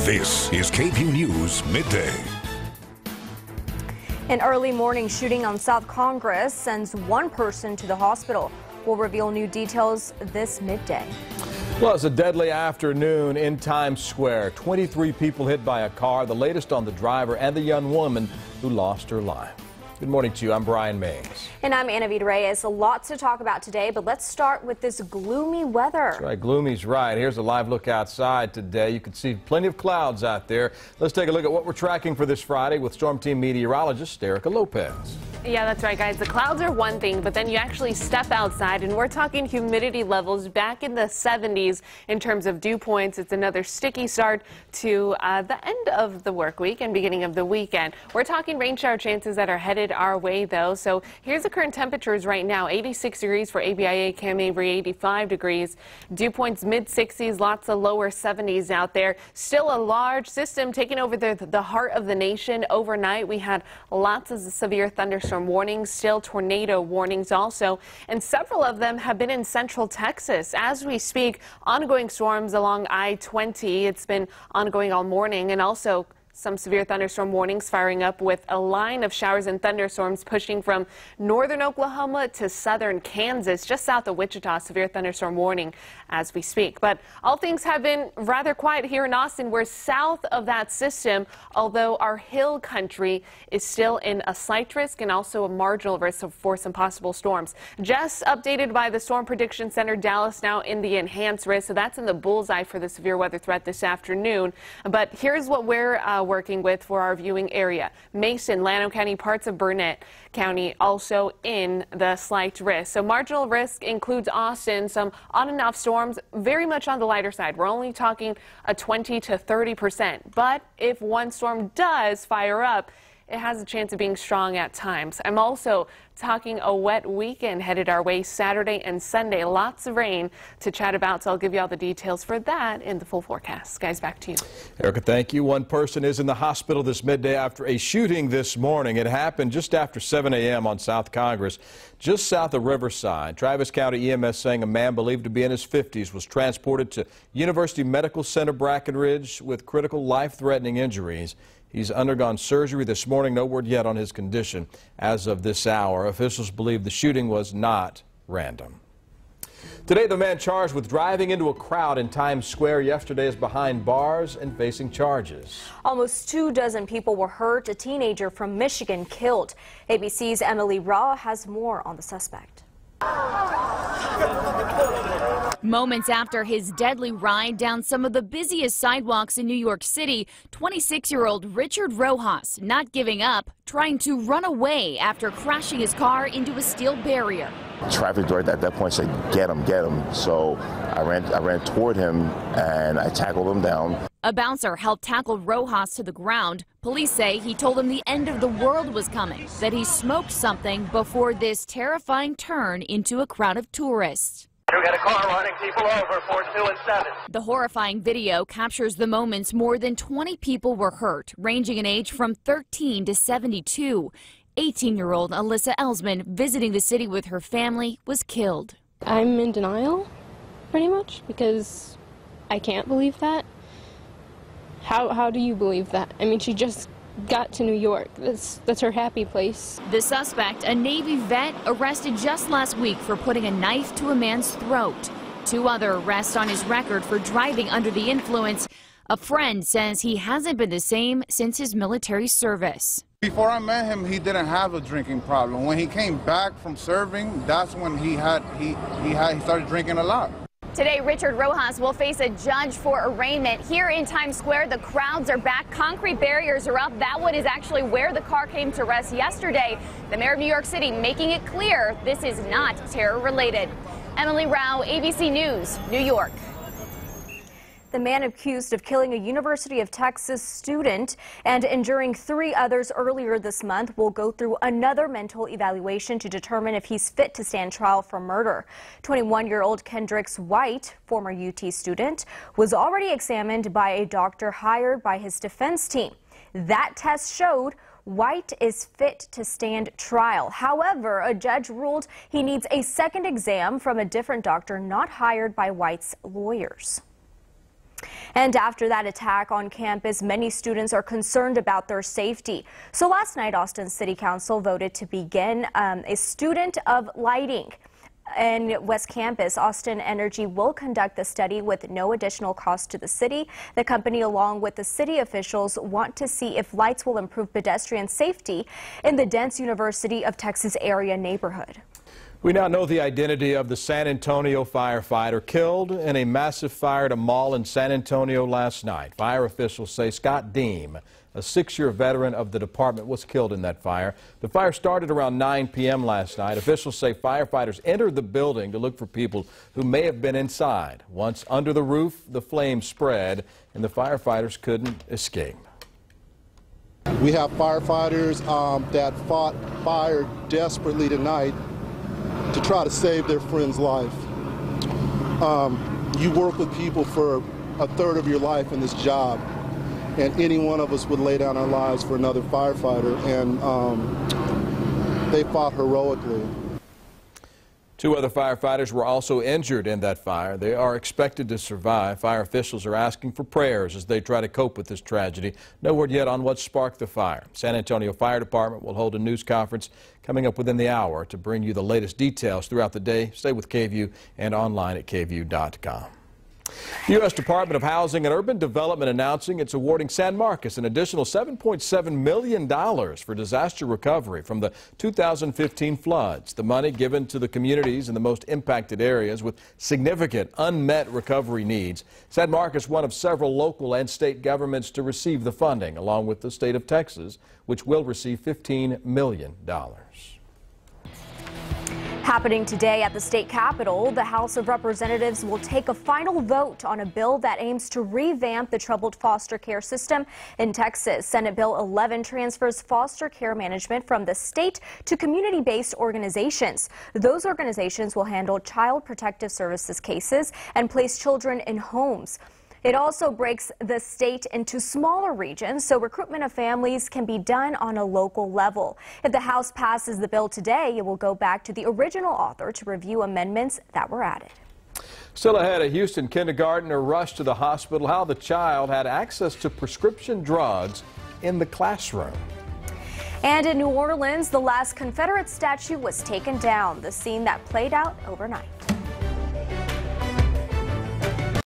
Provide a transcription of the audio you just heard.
This is KVUE News Midday. An early morning shooting on South Congress sends one person to the hospital. We'll reveal new details this midday. Well, it's a deadly afternoon in Times Square. 23 people hit by a car, the latest on the driver and the young woman who lost her life. Good morning to you. I'm Brian Mays. And I'm Anna Vida Reyes. Lots to talk about today, but let's start with this gloomy weather. That's right, gloomy's right. Here's a live look outside today. You can see plenty of clouds out there. Let's take a look at what we're tracking for this Friday with Storm Team meteorologist Erica Lopez. Yeah, that's right, guys. The clouds are one thing, but then you actually step outside and we're talking humidity levels back in the 70s in terms of dew points. It's another sticky start to the end of the work week and beginning of the weekend. We're talking rain shower chances that are headed our way, though. So here's the current temperatures right now. 86 degrees for ABIA, Cam Avery, 85 degrees. Dew points mid-60s, lots of lower 70s out there. Still a large system taking over the heart of the nation. Overnight, we had lots of severe thunderstorm warnings, still tornado warnings also, and several of them have been in central Texas. As we speak, ongoing storms along I-20. It's been ongoing all morning, and also some severe thunderstorm warnings firing up with a line of showers and thunderstorms pushing from northern Oklahoma to southern Kansas, just south of Wichita. Severe thunderstorm warning as we speak. But all things have been rather quiet here in Austin. We're south of that system, although our hill country is still in a slight risk and also a marginal risk for some possible storms. Just updated by the Storm Prediction Center, Dallas now in the enhanced risk, so that's in the bullseye for the severe weather threat this afternoon. But here's what we're working with for our viewing area. Mason, Llano County, parts of Burnett County also in the slight risk. So marginal risk includes Austin, some on and off storms, very much on the lighter side. We're only talking a 20 to 30%. But if one storm does fire up, it has a chance of being strong at times. I'm also talking a wet weekend headed our way Saturday and Sunday. Lots of rain to chat about, so I'll give you all the details for that in the full forecast. Guys, back to you. Erica, thank you. One person is in the hospital this midday after a shooting this morning. It happened just after 7 a.m. on South Congress, just south of Riverside. Travis County EMS saying a man believed to be in his 50s was transported to University Medical Center Brackenridge with critical life-threatening injuries. He's undergone surgery this morning. No word yet on his condition as of this hour. Officials believe the shooting was not random. Today, the man charged with driving into a crowd in Times Square yesterday is behind bars and facing charges. Almost 24 people were hurt. A teenager from Michigan killed. ABC's Emily Rao has more on the suspect. Moments after his deadly ride down some of the busiest sidewalks in New York City, 26-year-old Richard Rojas not giving up, trying to run away after crashing his car into a steel barrier. Traffic guard at that point said, get him, get him. So I ran toward him and I tackled him down. A bouncer helped tackle Rojas to the ground. Police say he told him the end of the world was coming, that he smoked something before this terrifying turn into a crowd of tourists. We got a car running people over, 4, 2, and 7. The horrifying video captures the moments more than 20 people were hurt, ranging in age from 13 to 72. 18-year-old Alyssa Elsman, visiting the city with her family, was killed. I'm in denial, pretty much, because I can't believe that. How do you believe that? I mean, she just got to New York. That's her happy place. The suspect, a Navy vet, arrested just last week for putting a knife to a man's throat. 2 other arrests on his record for driving under the influence. A friend says he hasn't been the same since his military service. Before I met him, he didn't have a drinking problem. When he came back from serving, that's when he started drinking a lot. Today, Richard Rojas will face a judge for arraignment. Here in Times Square, the crowds are back. Concrete barriers are up. That one is actually where the car came to rest yesterday. The mayor of New York City making it clear this is not terror related. Emily Rao, ABC News, New York. The man accused of killing a University of Texas student and injuring 3 others earlier this month will go through another mental evaluation to determine if he's fit to stand trial for murder. 21-year-old Kendrix White, former UT student, was already examined by a doctor hired by his defense team. That test showed White is fit to stand trial. However, a judge ruled he needs a second exam from a different doctor not hired by White's lawyers. And after that attack on campus, many students are concerned about their safety. So last night, Austin City Council voted to begin a student of lighting. In West Campus, Austin Energy will conduct the study with no additional cost to the city. The company, along with the city officials, want to see if lights will improve pedestrian safety in the dense University of Texas area neighborhood. We now know the identity of the San Antonio firefighter killed in a massive fire at a mall in San Antonio last night. Fire officials say Scott Deem, a 6-year veteran of the department, was killed in that fire. The fire started around 9 p.m. last night. Officials say firefighters entered the building to look for people who may have been inside. Once under the roof, the flames spread and the firefighters couldn't escape. We have firefighters that fought fire desperately tonight to try to save their friend's life. You work with people for a third of your life in this job, and any one of us would lay down our lives for another firefighter, and they fought heroically. 2 other firefighters were also injured in that fire. They are expected to survive. Fire officials are asking for prayers as they try to cope with this tragedy. No word yet on what sparked the fire. San Antonio Fire Department will hold a news conference coming up within the hour to bring you the latest details throughout the day. Stay with KVUE and online at KVUE.com. The U.S. Department of Housing and Urban Development announcing it's awarding San Marcos an additional $7.7 million for disaster recovery from the 2015 floods. The money given to the communities in the most impacted areas with significant unmet recovery needs. San Marcos, one of several local and state governments to receive the funding, along with the state of Texas, which will receive $15 million. Happening today at the state capitol, the House of Representatives will take a final vote on a bill that aims to revamp the troubled foster care system in Texas. Senate Bill 11 transfers foster care management from the state to community-based organizations. Those organizations will handle child protective services cases and place children in homes. It also breaks the state into smaller regions, so recruitment of families can be done on a local level. If the House passes the bill today, it will go back to the original author to review amendments that were added. Still ahead, a Houston kindergartner rushed to the hospital. How the child had access to prescription drugs in the classroom. And in New Orleans, the last Confederate statue was taken down, the scene that played out overnight.